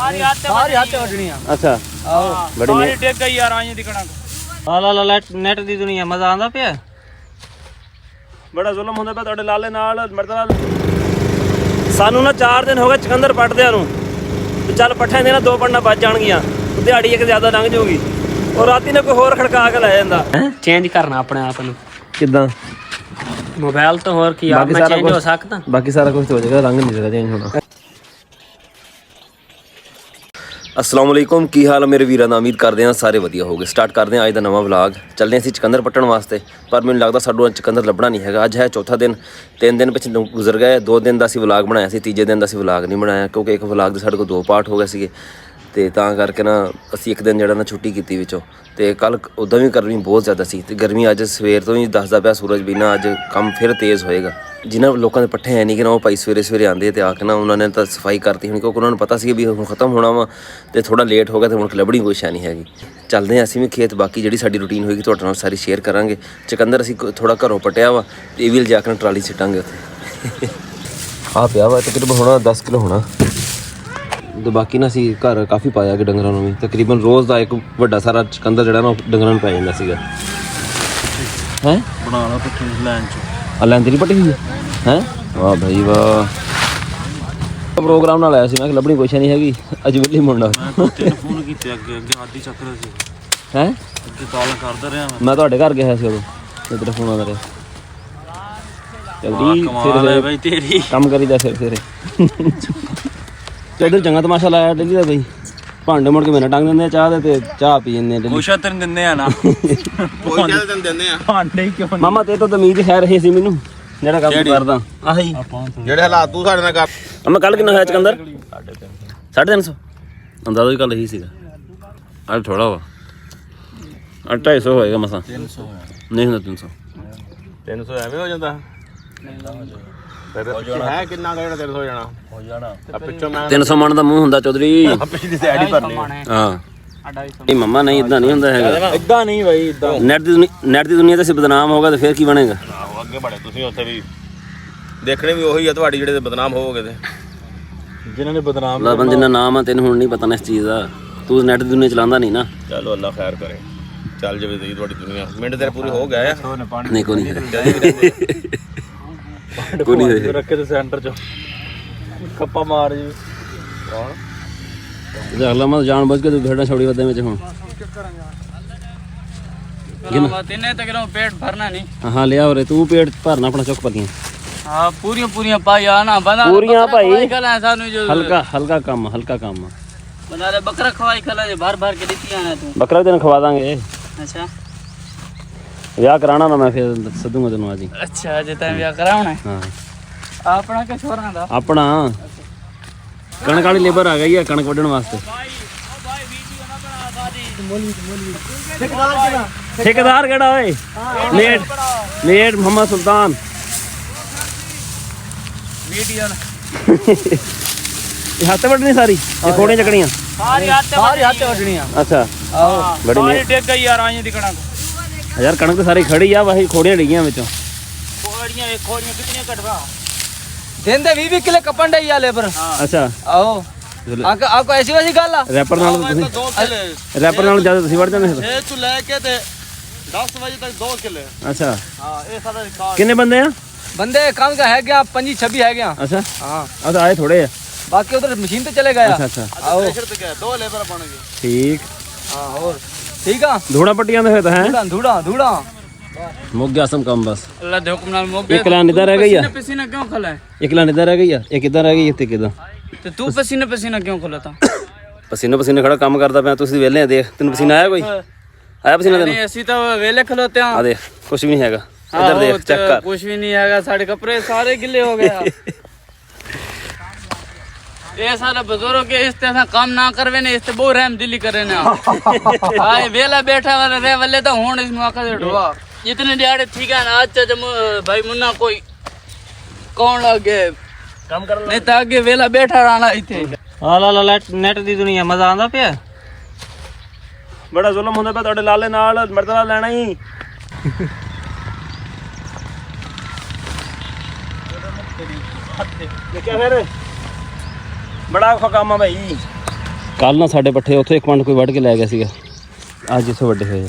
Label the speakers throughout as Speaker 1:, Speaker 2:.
Speaker 1: सारी हाथे वजनी है।
Speaker 2: अच्छा बड़ी
Speaker 1: सारी टेक गई यार आए दिखना
Speaker 2: ला नेट दी दुनिया मजा आंदा पिया
Speaker 3: बड़ा जुल्म होंदा पिया तुहाडे लाले नाल मरदा सानू ना 4 दिन हो गए चकंदर पटदिਆਂ ਨੂੰ ਤੇ ਚੱਲ ਪੱਠਿਆਂ ਦੇ ਨਾ 2 ਪੰਨਾ ਬਚ ਜਾਣਗੀਆਂ ਦਿਹਾੜੀ ਇੱਕ ਜ਼ਿਆਦਾ ਲੰਘ ਜਾਊਗੀ ਔਰ ਰਾਤੀ ਨੇ ਕੋਈ ਹੋਰ ਖੜਕਾ ਕੇ ਲੈ ਜਾਂਦਾ
Speaker 1: चेंज करना अपने आप ਨੂੰ
Speaker 2: ਕਿਦਾਂ
Speaker 1: मोबाइल तो और की आप में चेंज हो सकता
Speaker 2: ਬਾਕੀ ਸਾਰਾ ਕੁਝ ਹੋ ਜਾਏਗਾ ਰੰਗ ਨਹੀਂ ਚੇਂਜ ਹੋਣਾ
Speaker 4: अस्सलाम वालेकुम की हाल है मेरे वीरां दा उम्मीद करते हैं सारे वधिया हो गए स्टार्ट करते हैं अज का नवा व्लॉग चलने असीं चकंदर पट्टण वास्ते पर मैनूं लगदा साडों चकंदर लभना नहीं हैगा अज है चौथा दिन 3 दिन पिछले गुजर गए 2 दिन का असीं व्लॉग बनाया सी तीजे दिन का असीं व्लॉग नहीं बनाया क्योंकि एक व्लॉग दे साडे कोल 2 पार्ट हो गए सीगे ते तां करके ना असीं एक दिन जिहड़ा ना छुट्टी कीती विचों ते कल उदां भी गर्मी बहुत ज़्यादा सी ते गर्मी अज सवेर तो ही दसदा पिया सूरज भी ना अज काम फिर तेज़ होएगा जिन्हों लोगों के पट्ठे है नहीं कि ना वो भाई सवेरे सवेरे आते तो आके ना उन्होंने तो सफाई करती होनी क्योंकि उन्होंने पता सी भी हुण खत्म होना वा तो थोड़ा लेट हो गया तो हुण लभनी कोई शै नहीं हैगी चलते हैं असीं भी खेत बाकी जी साडी रूटीन होएगी तुहाडे नाल सारी शेयर करांगे चकंदर असीं थोड़ा घरों पट्टिया वा ये भी लिजा के ट्राली सिटांगे उत्थे आ पिया वा तकरीबन होना 10 किलो होना तो बाकी ना असीं घर काफ़ी पाया कि डंगरां नूं भी तकरीबन रोज़ का एक वड्डा सारा चकंदर जिहड़ा ना डंगरां नूं पै जांदा सीगा हैं
Speaker 3: ਬਣਾ ਲਾ ਪੱਠੇ ਲੈਣ ਚ
Speaker 4: लैन तेरी पट्टी हुई है वाह भाई वाह प्रोग्राम ना लाया मैं लभनी कोई नहीं हैगी अज वेली मुंडा
Speaker 3: ਤਿੰਨ ਫੋਨ ਕੀਤੇ ਅੱਗੇ ਅੱਗੇ ਆਦੀ ਚੱਕਰ ਸੀ
Speaker 4: है
Speaker 3: ਅੱਗੇ ਕਾਲ ਕਰਦਾ ਰਿਹਾ
Speaker 4: मैं ਤੁਹਾਡੇ घर गया ਸੀ ਉਦੋਂ ਤੇਰਾ ਫੋਨ ਆਉਂਦਾ ਰਿਹਾ ਜਲਦੀ
Speaker 3: ਕਮਾਲ ਹੈ ਬਈ ਤੇਰੀ
Speaker 4: ਕੰਮ ਕਰੀਦਾ ਫਿਰ ਤੇ ਚੰਗਾ ਤਮਾਸ਼ਾ ਲਾਇਆ ਡੇਲੀ ਦਾ ਬਈ ਭਾਂਡੇ ਮੁੜ ਕੇ ਮੈਨੂੰ ਟੰਗ ਦਿੰਦੇ ਚਾਹ ਦੇ ਤੇ ਚਾਹ ਪੀ ਜਾਂਦੇ ਡੇਲੀ
Speaker 3: ਕੋਸ਼ਾ ਤੈਨੂੰ ਦਿੰਦੇ ਆ ਨਾ ਕੋਈ ਗੱਲ ਤੈਨੂੰ ਦਿੰਦੇ ਆ ਭਾਂਡੇ ਕਿਉਂ
Speaker 4: ਮਾਮਾ ਤੇ ਤਾਂ ਉਮੀਦ ਹੈ ਰਹੀ ਸੀ ਮੈਨੂੰ ਜਿਹੜਾ ਕੰਮ ਕਰਦਾ ਆਹੀ
Speaker 3: ਜਿਹੜੇ ਹਾਲਾਤ ਤੂੰ ਸਾਡੇ ਨਾਲ ਕਰ
Speaker 4: ਮੈਂ ਕੱਲ ਕਿੰਨਾ ਹੋਇਆ ਚਕੰਦਰ 350 ਅੰਦਾਜ਼ਾ ਹੀ ਕੱਲ ਹੀ ਸੀਗਾ ਅੱਜ ਥੋੜਾ ਵਾ 250 ਹੋਏਗਾ ਮਸਾਂ
Speaker 3: 300
Speaker 4: ਨਹੀਂ ਹੁੰਦਾ 300
Speaker 3: 300 ਐਵੇਂ ਹੋ ਜਾਂਦਾ ਫਿਰ ਹੈ ਕਿੰਨਾ ਗਾ ਜਿਹੜਾ 300 ਹੋ ਜਾਣਾ ਆ ਪਿੱਛੋਂ ਮੈਂ
Speaker 4: 300 ਮਣ ਦਾ ਮੂੰਹ ਹੁੰਦਾ ਚੌਧਰੀ
Speaker 3: ਪਿਛਲੀ ਸਾਈਡ ਹੀ ਭਰਨੀ
Speaker 4: ਹਾਂ ਨਹੀਂ ਮੰਮਾ ਨਹੀਂ ਇਦਾਂ ਨਹੀਂ ਹੁੰਦਾ ਹੈਗਾ
Speaker 3: ਇਦਾਂ ਨਹੀਂ ਬਾਈ ਇਦਾਂ
Speaker 4: ਨੈਟ ਦੀ ਦੁਨੀਆ ਤੇ ਅਸੀਂ ਬਦਨਾਮ ਹੋਗਾ ਤੇ ਫਿਰ ਕੀ ਬਣੇਗਾ
Speaker 3: ਆਹੋ ਅੱਗੇ ਬੜੇ ਤੁਸੀਂ ਉੱਥੇ ਵੀ ਦੇਖਣੇ ਵੀ ਉਹੀ ਆ ਤੁਹਾਡੀ ਜਿਹੜੇ ਬਦਨਾਮ ਹੋਵੋਗੇ ਤੇ ਜਿਨ੍ਹਾਂ ਨੇ ਬਦਨਾਮ
Speaker 4: ਲਾਬਨ ਜਿੰਨਾ ਨਾਮ ਆ ਤੈਨੂੰ ਹੁਣ ਨਹੀਂ ਪਤਾ ਨਾ ਇਸ ਚੀਜ਼ ਦਾ ਤੂੰ ਨੈਟ ਦੀ ਦੁਨੀਆ ਚਲਾਉਂਦਾ ਨਹੀਂ ਨਾ
Speaker 3: ਚਲੋ ਅੱਲਾ ਖੈਰ ਕਰੇ ਚੱਲ ਜਾਵੇ ਤੇ ਤੁਹਾਡੀ ਦੁਨੀਆ ਮਿੰਟ ਤੇਰੇ ਪੂਰੇ ਹੋ ਗਏ ਆ
Speaker 4: ਨਹੀਂ ਕੋਈ ਨਹੀਂ ਕੋਈ ਨਹੀਂ
Speaker 3: ਰੱਖੇ ਤੇ ਸੈਂਟਰ ਚ ਖੱਪਾ ਮਾਰ ਜੀ
Speaker 4: ਦੇਖ ਲਾ ਮੈਂ ਜਾਣ ਬੁੱਝ ਕੇ ਤੂੰ ਭੇਡਾਂ ਛੋੜੀ ਵੱਦੇ ਵਿੱਚ ਹੁਣ
Speaker 1: तिन्ने तक पेट भरना नहीं
Speaker 4: ਹਾਂ ਲਿਆ ਉਰੇ ਤੂੰ ਪੇਟ ਭਰਨਾ ਆਪਣਾ ਚੁੱਕ ਪੱਤੀਆਂ
Speaker 1: हाँ पूरियां पाई आना बंदा
Speaker 4: पूरियां भाई।
Speaker 1: खला सानू जो
Speaker 4: ਹਲਕਾ ਕੰਮ
Speaker 1: बंदा रे बकरा खवाई खला जे भर भर के देती आना तू
Speaker 4: ਬੱਕਰਾ ਵੀ ਤੈਨੂੰ ਖਵਾ ਦਾਂਗੇ
Speaker 1: अच्छा
Speaker 4: ਵਿਆਹ ਕਰਾਣਾ ਨਾ ਮੈਂ ਫਿਰ ਸੱਦੂਗਾ ਤੈਨੂੰ ਅੱਜ ਹੀ
Speaker 1: अच्छा जे तैं ब्याह करावना है
Speaker 4: ਹਾਂ
Speaker 1: अपना के छोरा दा
Speaker 4: ਆਪਣਾ ਕਣਕ ਵਾਲੀ ਲੇਬਰ ਆ ਗਈ ਹੈ ਕਣਕ ਵੱਢਣ ਵਾਸਤੇ ਠੇਕੇਦਾਰ ਕਿਹੜਾ ਓਏ ਮੇਟ ਮੁਹੰਮਦ ਸੁਲਤਾਨ
Speaker 1: वीडियो
Speaker 4: ਇਹ ਹੱਥ ਵੱਢਣੀ ਸਾਰੀ ਇਹ ਖੋੜੀਆਂ ਚੱਕਣੀਆਂ
Speaker 1: सारी हाथे वजनी है
Speaker 4: ਅੱਛਾ ਬੜੀ
Speaker 1: सारी टेक गई यार आए दिखना
Speaker 4: ਯਾਰ ਕਣਕ ਤਾਂ ਸਾਰੀ ਖੜੀ ਆ ਵਾਹੀ ਖੋੜੀਆਂ ਡਿੱਗੀਆਂ ਵਿੱਚੋਂ
Speaker 1: खोड़ियां कितनी कटवा देंदे 20 किलो कपन दे या लेबर
Speaker 4: ਅੱਛਾ
Speaker 1: आओ आपको ऐसी वैसी गल आ
Speaker 4: ਰੈਪਰ ਨਾਲ ਤੁਸੀਂ ਰੈਪਰ ਨਾਲ ਜਿਆਦਾ ਤੁਸੀਂ ਵੱਢ ਜਾਂਦੇ ਫਿਰ
Speaker 3: 6 ਤੋਂ ਲੈ ਕੇ ਤੇ 10 ਵਜੇ ਤੱਕ 2 ਕਿਲੇ
Speaker 4: ਅੱਛਾ
Speaker 3: ਹਾਂ ਇਹ ਸਾਡਾ ਰਿਕਾਰਡ
Speaker 4: ਕਿੰਨੇ ਬੰਦੇ ਆ
Speaker 1: बंदे कम का है क्या 25 26 है क्या
Speaker 4: ਅੱਛਾ
Speaker 1: हाँ
Speaker 4: ਆ ਤਾਂ ਆਏ ਥੋੜੇ ਆ
Speaker 1: बाकी उधर मशीन पे चले गया
Speaker 4: ਅੱਛਾ ਅੱਛਾ
Speaker 1: आओ
Speaker 3: ਪ੍ਰੈਸ਼ਰ ਤੇ ਗਿਆ 2 ਲੇਬਰ ਬਣ ਗਏ
Speaker 4: ਠੀਕ
Speaker 1: हाँ और ठीक है
Speaker 4: ਧੂੜਾ ਪੱਟੀਆਂ ਦੇ ਹੋਏ ਤਾਂ ਹੈ
Speaker 1: धूड़ा
Speaker 4: ਮੁੱਕ ਗਿਆ ਸਮ ਕੰਮ ਬਸ
Speaker 1: अल्लाह दे हुक्म नाल मोगे
Speaker 4: ਇੱਕ ਲਾइन इधर रह गई है
Speaker 1: पसीना क्यों खला है
Speaker 4: ਇੱਕ ਲਾइन इधर रह गई है एक इधर रह गई है ਤੇ ਕਿਦਾਂ
Speaker 1: तो तू पसीना क्यों खलाता
Speaker 4: ਪਸੀਨੇ ਖੜਾ ਕੰਮ ਕਰਦਾ ਪਿਆ ਤੁਸੀਂ ਵਿਹਲੇ ਆ ਦੇਖ ਤੈਨੂੰ ਪਸੀਨਾ ਆਇਆ ਕੋਈ ਆਇਆ ਪਸੀਨਾ ਤੈਨੂੰ
Speaker 1: नहीं ऐसी तो वेले खलोते हैं
Speaker 4: ਆ ਦੇਖ ਕੁਝ ਵੀ ਨਹੀਂ ਹੈਗਾ ਇੱਧਰ ਦੇਖ ਚੈੱਕ ਕਰ
Speaker 1: कुछ भी नहीं है सारे कपड़े सारे गिले हो गए ये सारा बुजुर्गों के इस तरह काम ना करवे ने इससे बहुत रहम दिली करे ना हाय वेला बैठा वाला रे वाले तो होण इस मौका से ढोआ इतने दिहाड़े ठीक है ना आज जब भाई मुन्ना कोई कौन लगे
Speaker 3: ਕੰਮ ਕਰਨ
Speaker 1: नहीं तो आगे वेला बैठा रहना इथे
Speaker 2: ਆ ਲਾ ਨੈਟ ਦੀ ਦੁਨੀਆ ਮਜ਼ਾ ਆਂਦਾ ਪਿਆ
Speaker 3: ਬੜਾ ਜ਼ੁਲਮ ਹੁੰਦਾ ਪਿਆ ਤੁਹਾਡੇ ਲਾਲੇ ਨਾਲ ਮਰਦਾ ਲੈਣਾ ਹੀ ਦੇਖਿਆ ਫਿਰ ਬੜਾ ਔਖਾ ਕੰਮ ਆ ਭਾਈ ਕੱਲ ਨਾ ਸਾਡੇ ਪੱਠੇ ਉੱਥੇ ਇੱਕ ਪੰਡ ਕੋਈ ਵੱਢ ਕੇ ਲੈ ਗਿਆ ਸੀਗਾ, ਅੱਜ ਇੱਥੇ ਵੱਡੇ ਹੋਏ ਆ।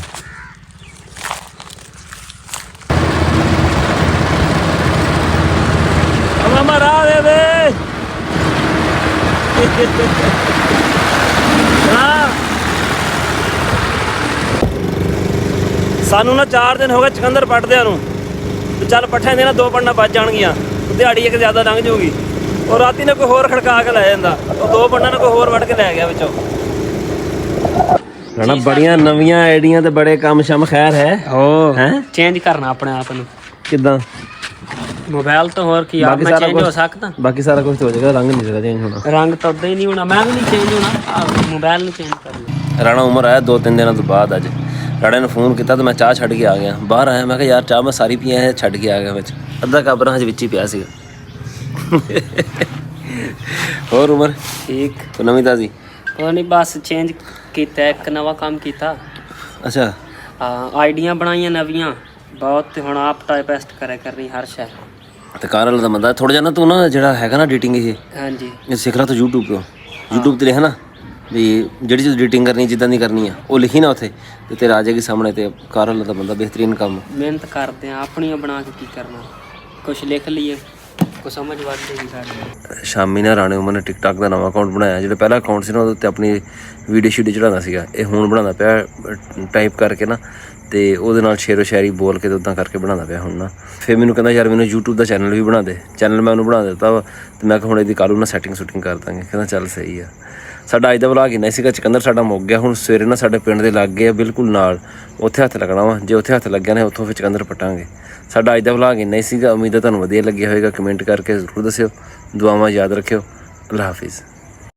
Speaker 3: ਮਾਮਾ ਰਾਹ ਦੇ ਵੇ ਹਾਂ ਸਾਨੂੰ ਨਾ 4 ਦਿਨ ਹੋ ਗਏ ਚਕੰਦਰ ਪੱਟਦਿਆਂ ਨੂੰ, ਤੇ ਚੱਲ ਪੱਠਿਆਂ ਦੇ ਨਾ 2 ਪੰਡਾਂ ਬਚ ਜਾਣਗੀਆਂ, ਦਿਹਾੜੀ ਇੱਕ ਜ਼ਿਆਦਾ ਲੰਘ ਜਾਊਗੀ। ਉਹ ਰਾਤੀ ਨੇ ਕੋਈ ਹੋਰ ਖੜਕਾ ਕੇ ਲੈ ਜਾਂਦਾ, ਉਹ 2 ਪੰਡਾਂ ਨੇ ਕੋਈ ਹੋਰ ਵੱਢ ਕੇ ਲੈ ਗਿਆ ਵਿੱਚੋਂ। ਰਾਣਾ ਬੜੀਆਂ ਨਵੀਆਂ ਆਈਡੀਆਂ ਤੇ ਬੜੇ ਕੰਮ ਸ਼ਮ ਖੈਰ ਹੈ ਹੈ
Speaker 2: ਚੇਂਜ ਕਰਨਾ ਆਪਣੇ ਆਪ ਨੂੰ
Speaker 3: ਕਿੱਦਾਂ?
Speaker 2: ਮੋਬਾਈਲ ਤੋਂ ਹੋਰ ਕੀ ਆਪ ਮੈਂ ਚੇਂਜ ਹੋ ਸਕਦਾ?
Speaker 3: ਬਾਕੀ ਸਾਰਾ ਕੁਝ ਹੋ ਜਾਏਗਾ, ਰੰਗ ਨਹੀਂ ਚੇਂਜ ਹੋਣਾ।
Speaker 2: ਰੰਗ ਤਾਂ ਉਦਾਂ ਹੀ ਨਹੀਂ ਹੋਣਾ, ਮੈਂ ਵੀ ਨਹੀਂ ਚੇਂਜ ਹੋਣਾ, ਮੋਬਾਈਲ ਨੂੰ ਚੇਂਜ ਕਰਨਾ।
Speaker 3: ਰਾਣਾ ਉਮਰ ਆਇਆ 2-3 ਦਿਨਾਂ ਤੋਂ ਬਾਅਦ। ਅੱਜ ਰਾਣੇ ਨੂੰ ਫੋਨ ਕੀਤਾ ਤੇ ਮੈਂ ਚਾਹ ਛੱਡ ਕੇ ਆ ਗਿਆ। ਬਾਹਰ ਆਇਆ, ਮੈਂ ਕਿਹਾ ਯਾਰ ਚਾਹ ਮੈਂ ਸਾਰੀ ਪੀ ਆਇਆ, ਛੱਡ ਕੇ ਆ ਗਿਆ ਵਿੱਚ, ਅੱਧਾ ਕਾਬਰਾ ਹਜੇ ਵਿੱਚ ਹੀ ਪਿਆ ਸੀਗਾ। ਹੋਰ ਉਮਰ
Speaker 2: ਠੀਕ
Speaker 3: ਕੋਈ ਨਵੀਂ ਤਾਜ਼ੀ?
Speaker 2: ਉਹ ਨਹੀਂ, ਬਸ ਚੇਂਜ ਕੀਤਾ, ਇੱਕ ਨਵਾਂ ਕੰਮ ਕੀਤਾ।
Speaker 3: ਅੱਛਾ
Speaker 2: ਆਈਡੀਆਂ ਬਣਾਈਆਂ ਨਵੀਆਂ ਬਹੁਤ, ਤੇ ਹੁਣ ਆਪ ਟਾਈਪ ਪੈਸਟ ਕਰਿਆ ਕਰਨੀ ਹਰ ਸ਼ੈ।
Speaker 3: ਤੇ ਕਾਰ ਵਾਲਾ ਦਾ ਬੰਦਾ ਥੋੜਾ ਜਿਹਾ ਨਾ, ਤੂੰ ਨਾ ਜਿਹੜਾ ਹੈਗਾ ਨਾ ਐਡੀਟਿੰਗ,
Speaker 2: ਹਾਂਜੀ
Speaker 3: ਇਹ ਸਿੱਖ ਲਾ ਤੂੰ YouTube ਤੋਂ। YouTube ਤੇ ਲਿਖ ਨਾ ਵੀ ਜਿਹੜੀ ਚੀਜ਼ ਐਡੀਟਿੰਗ ਕਰਨੀ ਜਿੱਦਾਂ ਦੀ ਕਰਨੀ ਆ, ਉਹ ਲਿਖੀ ਨਾ ਉੱਥੇ, ਤੇ ਤੇਰਾ ਆ ਜਾਏਗੀ ਸਾਹਮਣੇ। ਤੇ ਕਾਰ ਵਾਲਾ ਦਾ ਬੰਦਾ ਬਿਹਤਰੀਨ ਕੰਮ।
Speaker 2: ਮਿਹਨਤ ਕਰਦੇ ਆ, ਆਪਣੀਆਂ ਬਣਾ ਕੇ ਕੀ ਕਰਨਾ, ਕੁਛ ਲਿਖ ਲਈਏ, ਕੁਛ ਸਮਝ ਵੱਧ ਜਾਏਗੀ ਸਾਡੀ।
Speaker 3: ਸ਼ਾਮੀ ਨਾ ਰਾਣੇ ਉਮਰ ਨੇ ਟਿਕਟਾਕ ਦਾ ਨਵਾਂ ਅਕਾਊਂਟ ਬਣਾਇਆ। ਜਿਹੜਾ ਪਹਿਲਾ ਅਕਾਊਂਟ ਸੀ ਨਾ ਉਹਦੇ ਉੱਤੇ ਆਪਣੀ ਵੀਡੀਓ ਸ਼ੀਡੀਓ ਚੜਾਉਂਦਾ ਸੀਗਾ, ਇਹ ਹੁਣ ਬਣਾਉਂਦਾ ਪਿਆ ਟਾਈਪ ਕਰਕੇ ਨਾ, ਤੇ ਉਹਦੇ ਨਾਲ ਸ਼ੇਰੋ ਸ਼ਾਇਰੀ ਬੋਲ ਕੇ ਤੇ ਉੱਦਾਂ ਕਰਕੇ ਬਣਾਉਂਦਾ ਪਿਆ ਹੁਣ ਨਾ। ਫਿਰ ਮੈਨੂੰ ਕਹਿੰਦਾ ਯਾਰ ਮੈਨੂੰ YouTube ਦਾ ਚੈਨਲ ਵੀ ਬਣਾ ਦੇ। ਚੈਨਲ ਮੈਂ ਉਹਨੂੰ ਬਣਾ ਦਿੱਤਾ ਵਾ, ਤੇ ਮੈਂ ਕਿਹਾ ਹੁਣ ਇਹਦੀ ਕੱਲ੍ਹ ਨੂੰ ਸੈਟਿੰਗ ਸੁਟਿੰਗ ਕਰ ਦਾਂਗੇ। ਕਹਿੰਦਾ ਚੱਲ ਸਹੀ ਆ। ਸਾਡਾ ਅੱਜ ਦਾ ਵਲੌਗ ਇੰਨਾ ਸੀਗਾ। ਚਕੰਦਰ ਸਾਡਾ ਮੁੱਕ ਗਿਆ। ਹੁਣ ਸਵੇਰੇ ਨਾ ਸਾਡੇ ਪਿੰਡ ਦੇ ਲਾਗੇ ਆ ਬਿਲਕੁਲ ਨਾਲ, ਉੱਥੇ ਹੱਥ ਲੱਗਣਾ ਵਾ। ਜੇ ਉੱਥੇ ਹੱਥ ਲੱਗਿਆ ਨੇ ਉੱਥੋਂ ਫਿਰ ਚਕੰਦਰ ਪੱਟਾਂਗੇ। ਸਾਡਾ ਅੱਜ ਦਾ ਵਲੌਗ ਇੰਨਾ ਹੀ ਸੀਗਾ। ਉਮੀਦ ਹੈ ਤੁਹਾਨੂੰ ਵਧੀਆ ਲੱਗਿਆ ਹੋਵੇਗਾ। ਕਮੈਂਟ ਕਰਕੇ ਜ਼ਰੂਰ ਦੱਸਿਓ। ਦੁਆਵਾਂ ਯਾਦ ਰੱਖਿਓ। ਅੱਲਾ ਹਾਫਿਜ਼।